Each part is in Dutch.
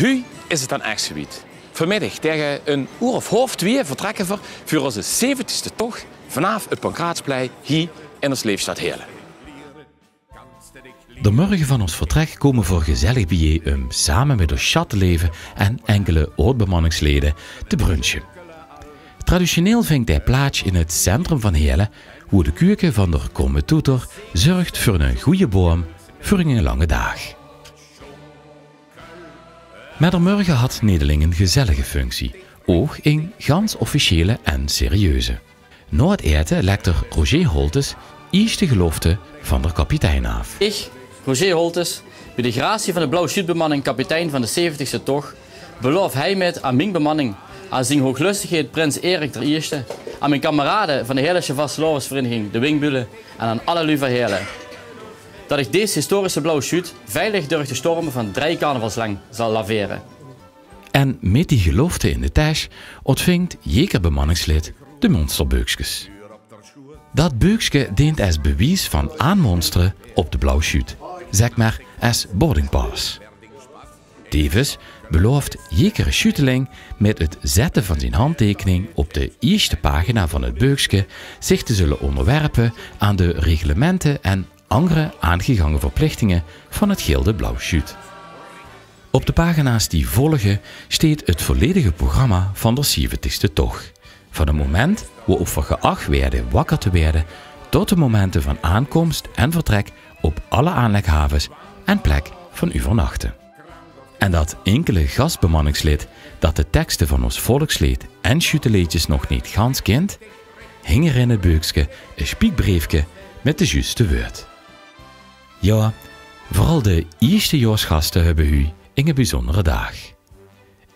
Nu is het dan echt gebied. Vanmiddag tegen een uur of half 2 vertrekken we voor onze 70ste tocht vanaf het Pancraatsplein hier in ons leefstad Heerlen. De morgen van ons vertrek komen voor gezellig bijeen om samen met ons chat te leven en enkele oud-bemanningsleden te brunchen. Traditioneel vindt hij plaats in het centrum van Heerlen, hoe de keuken van de komende toeter zorgt voor een goede boom voor een lange dag. Met de morgen had Nederling een gezellige functie, ook een gans officiële en serieuze. Na het eten lekte Roger Holtes eerste gelofte van de kapitein af. Ik, Roger Holtes, bij de gratie van de Blauwe Schuutbemanning kapitein van de 70ste tocht, beloof hij met aan mijn bemanning, aan zijn hooglustigheid prins Erik I, aan mijn kameraden van de Heerlense Vasteloversvereniging, de Wingbullen, en aan alle lui van Heerlen, dat ik deze historische Blauwe Schuut veilig door de stormen van 3 carnavalslang zal laveren. En met die gelofte in de tas ontvangt jeker bemanningslid de monsterbeukjes. Dat beukje dient als bewijs van aanmonsteren op de Blauwe Schuut, zeg maar als boardingpass. Tevens belooft jekere schuteling met het zetten van zijn handtekening op de eerste pagina van het beukje zich te zullen onderwerpen aan de reglementen en andere aangegangen verplichtingen van het Gilde Blauwe Schuut. Op de pagina's die volgen staat het volledige programma van de 70ste tocht. Van het moment waarop we geacht werden wakker te werden, tot de momenten van aankomst en vertrek op alle aanleghavens en plek van uw vernachten. En dat enkele gastbemanningslid dat de teksten van ons volkslied en schuteleedjes nog niet gans kent, hing er in het beukje een spiekbriefje met de juiste woord. Ja, vooral de eerste jaarsgasten hebben u in een bijzondere dag.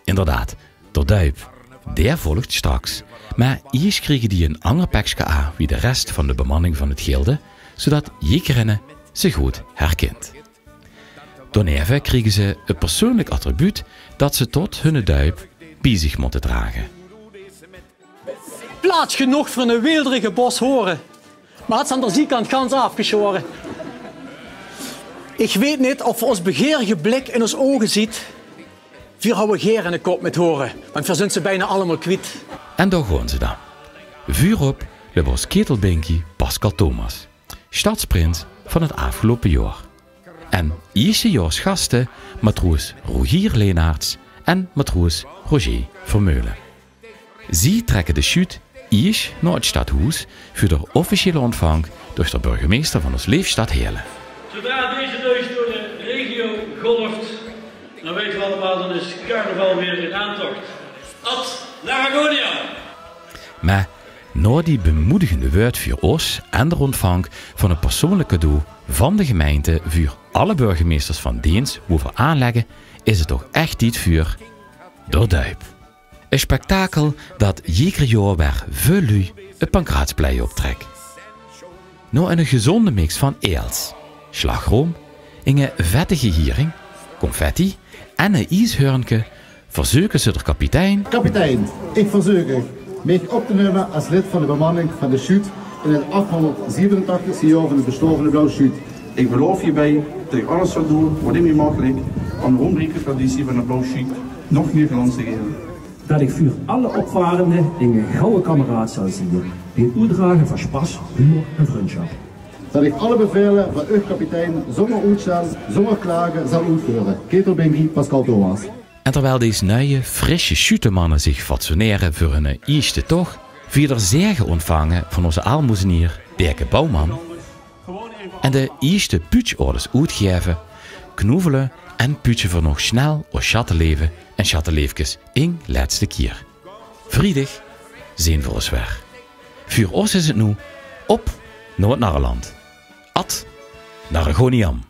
Inderdaad, de duip, der volgt straks, maar eerst kregen die een ander pakje aan wie de rest van de bemanning van het gilde, zodat jekerinnen ze goed herkent. Daarna kregen ze een persoonlijk attribuut dat ze tot hun duip bij zich moeten dragen. Plaats genoeg voor een weelderige bos horen, maar het is aan de zijkant gans afgeschoren. Ik weet niet of we ons begeerige blik in ons ogen ziet. Vier houden geer in de kop met horen, want we zijn ze bijna allemaal kwijt. En daar gaan ze dan. Vuur op de was ketelbinkie Pascal Thomas, stadsprins van het afgelopen jaar. En eerstejaars gasten matroos Rogier Leenaerts en matroos Roger Vermeulen. Zij trekken de schuut eerst naar het stadhuis voor de officiële ontvang door de burgemeester van ons leefstad Heerlen. Zodra deze neus door de regio golft, dan weten we allemaal, dan is carnaval weer in aantocht. Ad Laragonia! Maar na die bemoedigende woord voor ons en de ontvang van een persoonlijk cadeau van de gemeente voor alle burgemeesters van Deens hoeven aanleggen, is het toch echt iets voor de duip. Een spektakel dat jeker jaar weer veel lui het Pancraatsplein optrekt. Nou een gezonde mix van eels, slagroom, een vettige giering, confetti en een ijshörnke verzoeken ze de kapitein. Kapitein, ik verzoek u mij op te nemen als lid van de bemanning van de Schuut in het 887e jaar van de bestorvene Blauwe Schuut. Ik beloof hierbij dat ik alles zal doen wat in mij mogelijk om de onbreekbare traditie van de Blauwe Schuut nog meer glans te geven. Dat ik voor alle opvarenden een gouden kameraad zal zien, die uitdragen van spas, humor en vriendschap. Dat ik alle bevelen van u kapitein zonder uitstel, zonder klagen zal uitvoeren. Ketelbinkie Pascal Thomas. En terwijl deze nieuwe, frisse schuutemannen zich fatsoeneren voor hun eerste tocht, vier er zeer ontvangen van onze aalmoezenier Dirke Bouwman en de eerste putschorders uitgeven, knoevelen en putschen voor nog snel ons chattenleven en chattenleefjes in laatste keer. Vredig zijn voor ons weg. Voor ons is het nu op naar het Narreland. Ad Narregoniam.